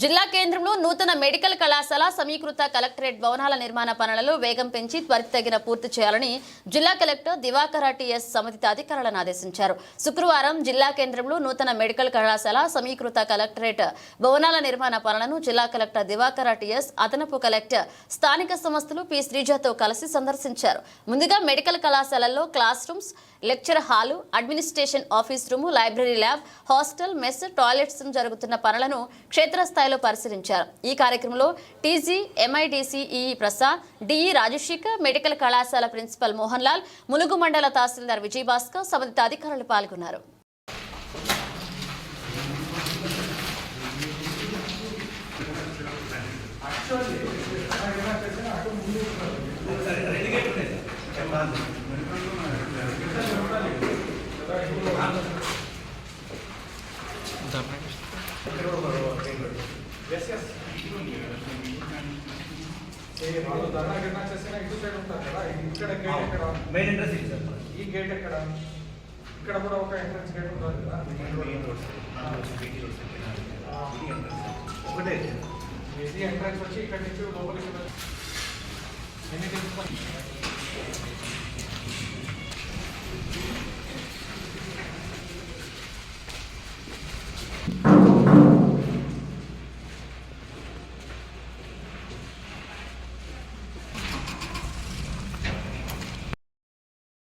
జిల్లా కేంద్రంలో నూతన మెడికల్ కళాశాల సమీకృత కలెక్టరేట్ భవనాల నిర్మాణ పనులలో వేగం పెంచి త్వరితగిన పూర్తి చేయాలని జిల్లా కలెక్టర్ దివాకర టీఎస్ సమితి అధికారులను ఆదేశించారు. శుక్రవారం జిల్లా కేంద్రంలో నూతన మెడికల్ కళాశాల సమీకృత కలెక్టరేట్ భవనాల నిర్మాణ పనులను జిల్లా కలెక్టర్ దివాకర టీఎస్, అదనపు కలెక్టర్, స్థానిక సంస్థలు పి శ్రీజతో కలిసి సందర్శించారు. ముందుగా మెడికల్ కళాశాలల్లో class rooms, lecture hall, administration office room, library lab, hostel, mess, toilets జరుగుతున్న పనులను క్షేత్రస్థాయిలో పరిశీలించారు. ఈ కార్యక్రమంలో TG, MIDC EE Prasad, DE Rajasekhar, medical కళాశాల ప్రిన్సిపల్ మోహన్ లాల్, ములుగు మండల తహసీల్దార్ విజయభాస్కర్, సంబంధిత అధికారులు పాల్గొన్నారు. మెయిన్ ఎంట్రన్స్ ఇది సార్. ఈ గేట్ ఎక్కడ? ఇక్కడ కూడా ఒక ఎంట్రన్స్ గేట్ ఉంటుంది కదా. ఒకటే ఇది ఎంట్రన్స్ వచ్చి ఇక్కడ నుంచి లోపలికి ఎన్ని తెలుసుకోండి.